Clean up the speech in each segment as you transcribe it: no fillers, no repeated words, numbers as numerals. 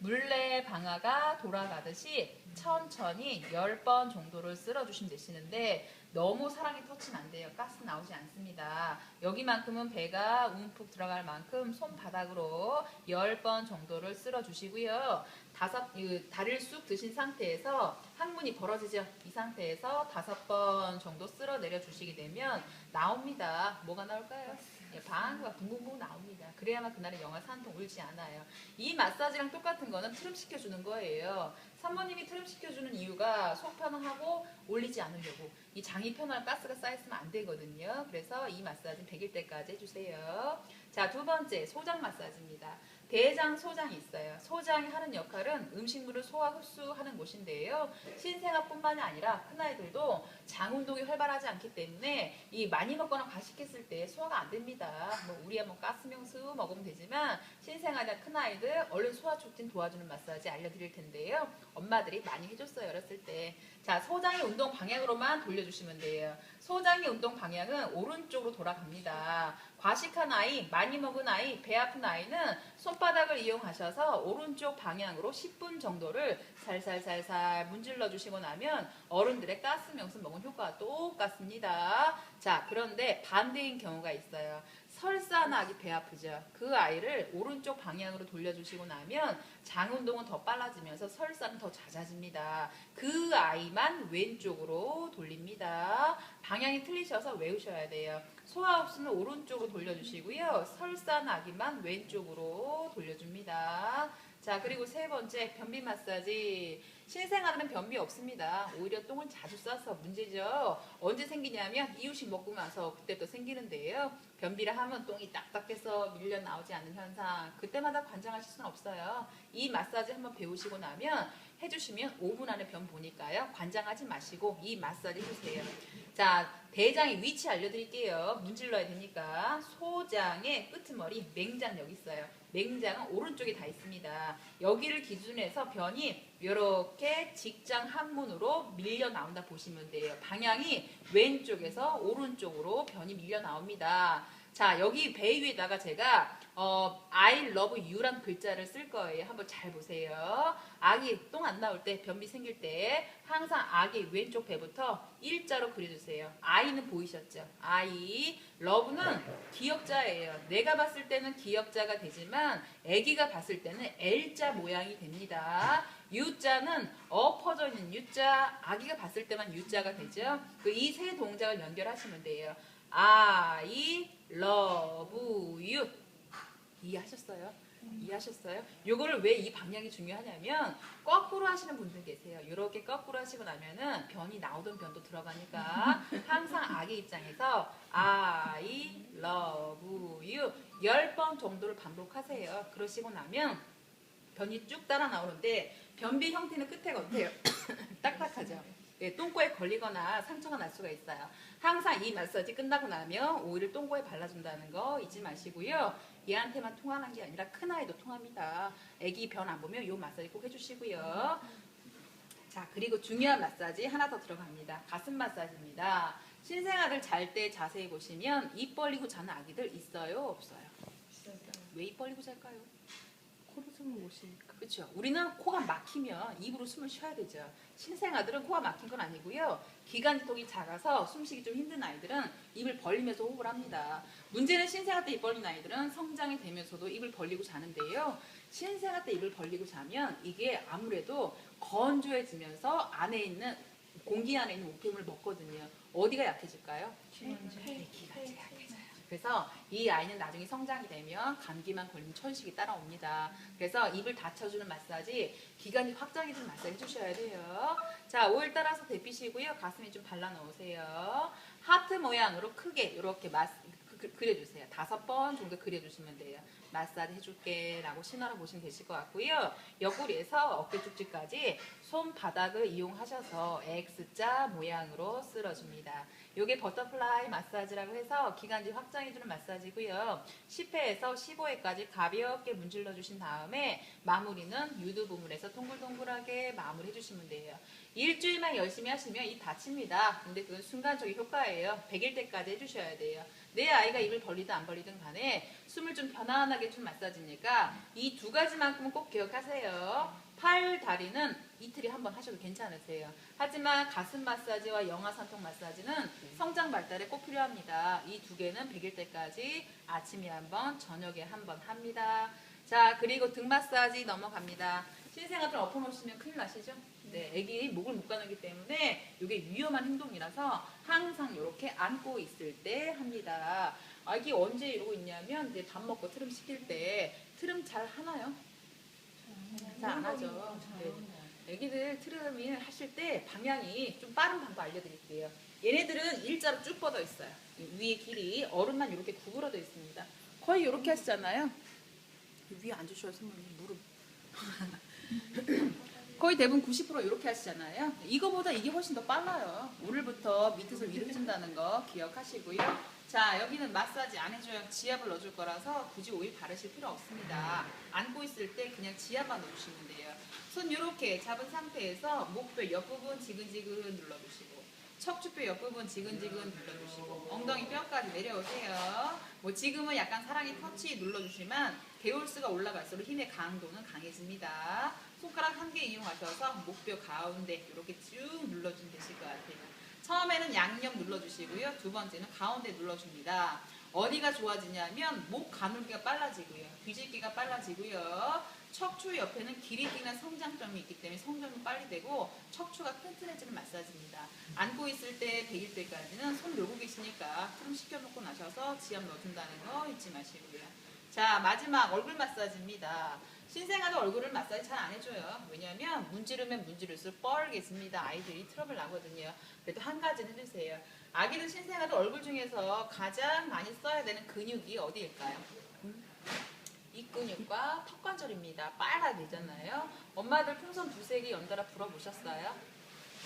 물레 방아가 돌아가듯이 천천히 10번 정도를 쓸어주시면 되시는데 너무 사랑이 터치면 안 돼요. 가스 나오지 않습니다. 여기만큼은 배가 움푹 들어갈 만큼 손바닥으로 10번 정도를 쓸어주시고요. 다리를 쑥 드신 상태에서 항문이 벌어지죠. 이 상태에서 5번 정도 쓸어 내려 주시게 되면 나옵니다. 뭐가 나올까요? 방아가 붕붕붕 나옵니다. 그래야만 그날의 영아에서 한 통 울지 않아요. 이 마사지랑 똑같은 거는 트름 시켜주는 거예요. 산모님이 트름 시켜주는 이유가 속 편하고 올리지 않으려고. 이 장이 편할 가스가 쌓였으면 안 되거든요. 그래서 이 마사지는 100일 때까지 해주세요. 자, 두 번째 소장 마사지입니다. 대장, 소장이 있어요. 소장이 하는 역할은 음식물을 소화 흡수하는 곳인데요. 신생아뿐만이 아니라 큰아이들도 장 운동이 활발하지 않기 때문에 이 많이 먹거나 과식했을 때 소화가 안 됩니다. 뭐 우리야 뭐 가스명수 먹으면 되지만 신생아나 큰아이들 얼른 소화 촉진 도와주는 마사지 알려드릴 텐데요. 엄마들이 많이 해줬어요, 어렸을 때. 자, 소장의 운동 방향으로만 돌려주시면 돼요. 소장의 운동 방향은 오른쪽으로 돌아갑니다. 과식한 아이, 많이 먹은 아이, 배 아픈 아이는 손바닥을 이용하셔서 오른쪽 방향으로 10분 정도를 살살살살 문질러 주시고 나면 어른들의 가스명수 먹은 효과가 똑같습니다. 자, 그런데 반대인 경우가 있어요. 설사한 아기 배 아프죠. 그 아이를 오른쪽 방향으로 돌려주시고 나면 장 운동은 더 빨라지면서 설사는 더 잦아집니다. 그 아이만 왼쪽으로 돌립니다. 방향이 틀리셔서 외우셔야 돼요. 소화 흡수는 오른쪽으로 돌려주시고요. 설사한 아기만 왼쪽으로 돌려줍니다. 자, 그리고 세 번째 변비 마사지. 신생아들은 변비 없습니다. 오히려 똥을 자주 싸서 문제죠. 언제 생기냐면 이유식 먹고 나서 그때부터 생기는데요. 변비를 하면 똥이 딱딱해서 밀려 나오지 않는 현상. 그때마다 관장하실 수는 없어요. 이 마사지 한번 배우시고 나면 해주시면 5분 안에 변 보니까요. 관장하지 마시고 이 마사지 해주세요. 자, 대장의 위치 알려드릴게요. 문질러야 되니까. 소장의 끄트머리 맹장 여기 있어요. 맹장은 오른쪽에 다 있습니다. 여기를 기준으로 해서 변이 이렇게 직장 항문으로 밀려 나온다 보시면 돼요. 방향이 왼쪽에서 오른쪽으로 변이 밀려 나옵니다. 자, 여기 배 위에다가 제가 I love you란 글자를 쓸 거예요. 한번 잘 보세요. 아기 똥 안 나올 때, 변비 생길 때 항상 아기 왼쪽 배부터 일자로 그려주세요. I는 보이셨죠? I, love는 기역자예요. 내가 봤을 때는 기역자가 되지만 아기가 봤을 때는 L자 모양이 됩니다. U자는 엎어져 있는 U자, 아기가 봤을 때만 U자가 되죠. 이 세 동작을 연결하시면 돼요. I love you. 이해하셨어요? 이해하셨어요? 요거를 왜 이 방향이 중요하냐면 거꾸로 하시는 분들 계세요. 이렇게 거꾸로 하시고 나면은 변이 나오던 변도 들어가니까 항상 아기 입장에서 I love you 10번 정도를 반복하세요. 그러시고 나면 변이 쭉 따라 나오는데 변비 형태는 끝에가 어때요? 딱딱하죠? 네, 똥꼬에 걸리거나 상처가 날 수가 있어요. 항상 이 마사지 끝나고 나면 오일을 똥꼬에 발라준다는 거 잊지 마시고요. 얘한테만 통하는 게 아니라 큰아이도 통합니다. 애기 변 안 보면 이 마사지 꼭 해주시고요. 자, 그리고 중요한 마사지 하나 더 들어갑니다. 가슴 마사지입니다. 신생아들 잘 때 자세히 보시면 입 벌리고 자는 아기들 있어요? 없어요? 왜 입 벌리고 잘까요? 코로 숨을 못 쉬니까. 그렇죠. 우리는 코가 막히면 입으로 숨을 쉬어야 되죠. 신생아들은 코가 막힌 건 아니고요. 기관지통이 작아서 숨쉬기 좀 힘든 아이들은 입을 벌리면서 호흡을 합니다. 문제는 신생아 때 입 벌린 아이들은 성장이 되면서도 입을 벌리고 자는데요. 신생아 때 입을 벌리고 자면 이게 아무래도 건조해지면서 안에 있는 공기 안에 있는 우표물을 먹거든요. 어디가 약해질까요? 기관지가 약해져요. 그래서 이 아이는 나중에 성장이 되면 감기만 걸리면 천식이 따라옵니다. 그래서 입을 닫혀주는 마사지, 기관지 확장해주는 마사지 해주셔야 돼요. 자, 오일 따라서 데피시고요. 가슴에 좀 발라놓으세요. 하트 모양으로 크게 이렇게 그려주세요. 5번 정도 그려주시면 돼요. 마사지 해줄게 라고 신호를 보시면 되실 것 같고요. 옆구리에서 어깨 쪽지까지 손바닥을 이용하셔서 X자 모양으로 쓸어줍니다. 이게 버터플라이 마사지라고 해서 기관지 확장해주는 마사지고요. 10회에서 15회까지 가볍게 문질러 주신 다음에 마무리는 유두 부분에서 동글동글하게 마무리 해주시면 돼요. 일주일만 열심히 하시면 입 다칩니다. 근데 그건 순간적인 효과예요. 100일 때까지 해주셔야 돼요. 내 아이가 입을 벌리든 안 벌리든 간에 숨을 좀 편안하게 편안하게 해준 마사지니까 이 두 가지만큼은 꼭 기억하세요. 팔, 다리는 이틀에 한 번 하셔도 괜찮으세요. 하지만 가슴 마사지와 영하산통 마사지는 성장 발달에 꼭 필요합니다. 이 두 개는 100일 때까지 아침에 한 번, 저녁에 한 번 합니다. 자, 그리고 등 마사지 넘어갑니다. 신생아 좀 엎어놓으시면 큰일 나시죠? 네, 애기 목을 못 가누기 때문에 이게 위험한 행동이라서 항상 이렇게 안고 있을 때 합니다. 아기 언제 이러고 있냐면 이제 밥 먹고 트름 시킬 때 트름 잘 하나요? 잘 안 하죠. 네. 애기들 트름을 하실 때 방향이 좀 빠른 방법 알려드릴게요. 얘네들은 일자로 쭉 뻗어 있어요. 위에 길이 어른만 이렇게 구부러져 있습니다. 거의 이렇게 하시잖아요. 위에 앉으셔야 선생님 무릎. 거의 대부분 90% 이렇게 하시잖아요. 이거보다 이게 훨씬 더 빨라요. 오늘부터 밑에서 위로 해준다는 거 기억하시고요. 자, 여기는 마사지 안 해줘요. 지압을 넣어줄 거라서 굳이 오일 바르실 필요 없습니다. 안고 있을 때 그냥 지압만 넣어주시면 돼요. 손 이렇게 잡은 상태에서 목뼈 옆부분 지근지근 눌러주시고 척추뼈 옆부분 지근지근 눌러주시고 엉덩이 뼈까지 내려오세요. 뭐 지금은 약간 사랑의 터치 눌러주시면 개월수가 올라갈수록 힘의 강도는 강해집니다. 손가락 한 개 이용하셔서 목뼈 가운데 이렇게 쭉 눌러주면 되실 것 같아요. 처음에는 양옆 눌러주시고요. 두 번째는 가운데 눌러줍니다. 어디가 좋아지냐면 목 가눌기가 빨라지고요. 뒤집기가 빨라지고요. 척추 옆에는 길이기나 성장점이 있기 때문에 성장도 빨리 되고 척추가 튼튼해지는 마사지입니다. 안고 있을 때 100일 때까지는 손 놀고 계시니까 트름 시켜놓고 나셔서 지압 넣어준다는 거 잊지 마시고요. 자, 마지막 얼굴 마사지입니다. 신생아도 얼굴을 마사지 잘 안 해줘요. 왜냐하면 문지르면 문지를수록 뻘개집니다. 아이들이 트러블 나거든요. 그래도 한 가지는 해주세요. 아기들 신생아도 얼굴 중에서 가장 많이 써야 되는 근육이 어디일까요? 이 근육과 턱관절입니다. 빨아내잖아요. 엄마들 풍선 두세 개 연달아 불어보셨어요?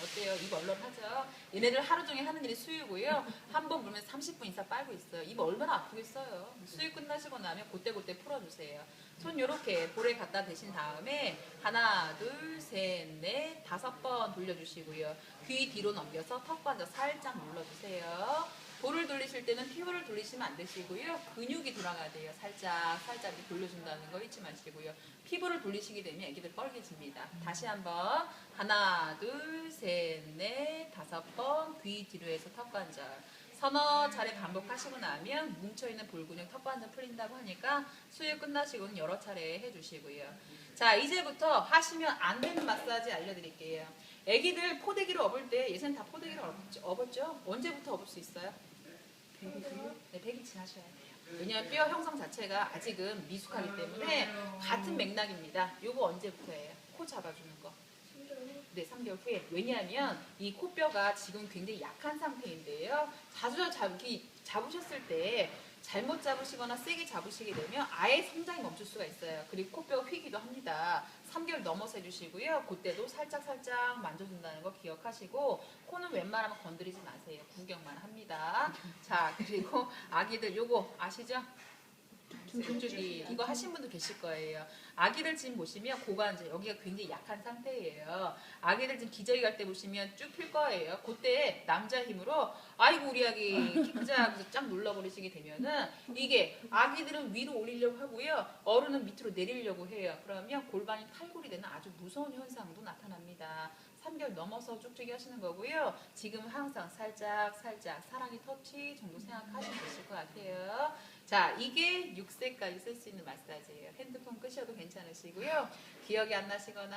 어때요? 입 얼얼하죠? 얘네들 하루 종일 하는 일이 수유고요. 한 번 불면 30분 이상 빨고 있어요. 입 얼마나 아프겠어요? 수유 끝나시고 나면 그때 풀어주세요. 손 요렇게 볼에 갖다 대신 다음에 하나, 둘, 셋, 넷, 5번 돌려주시고요. 귀 뒤로 넘겨서 턱관절 살짝 눌러주세요. 볼을 돌리실 때는 피부를 돌리시면 안 되시고요. 근육이 돌아가야 돼요. 살짝 이렇게 돌려준다는 거 잊지 마시고요. 피부를 돌리시게 되면 애기들 뻘개집니다. 다시 한번 하나, 둘, 셋, 넷, 5번 귀 뒤로 해서 턱관절. 서너 차례 반복하시고 나면 뭉쳐있는 볼근육 턱관절 풀린다고 하니까 수유 끝나시고는 여러 차례 해주시고요. 자, 이제부터 하시면 안 되는 마사지 알려드릴게요. 애기들 포대기로 업을 때 예전엔 다 포대기로 업었죠? 언제부터 업을 수 있어요? 100일? 네, 100일 지나셔야 돼요. 왜냐하면 뼈 형성 자체가 아직은 미숙하기 때문에 같은 맥락입니다. 요거 언제부터예요? 코 잡아주는 거. 네, 3개월 후에. 왜냐하면 이 코뼈가 지금 굉장히 약한 상태인데요. 자주 잡으셨을 때 잘못 잡으시거나 세게 잡으시게 되면 아예 성장이 멈출 수가 있어요. 그리고 코뼈가 휘기도 합니다. 3개월 넘어서 해주시고요. 그때도 살짝 만져준다는 거 기억하시고 코는 웬만하면 건드리지 마세요. 구경만 합니다. 자, 그리고 아기들 요거 아시죠? 중주기 이거 하신 분도 계실 거예요. 아기들 지금 보시면 고관절 여기가 굉장히 약한 상태예요. 아기들 지금 기저귀 갈 때 보시면 쭉 필 거예요. 그때 남자 힘으로 아이고 우리 아기 키 크자 하면서 쫙 눌러버리시게 되면은 이게 아기들은 위로 올리려고 하고요. 어른은 밑으로 내리려고 해요. 그러면 골반이 탈골이 되는 아주 무서운 현상도 나타납니다. 3개월 넘어서 쭉쭉이 하시는 거고요. 지금 항상 살짝 사랑의 터치 정도 생각하시면 되실 것 같아요. 자, 이게 6세까지 쓸 수 있는 마사지예요. 핸드폰 끄셔도 괜찮으시고요. 기억이 안 나시거나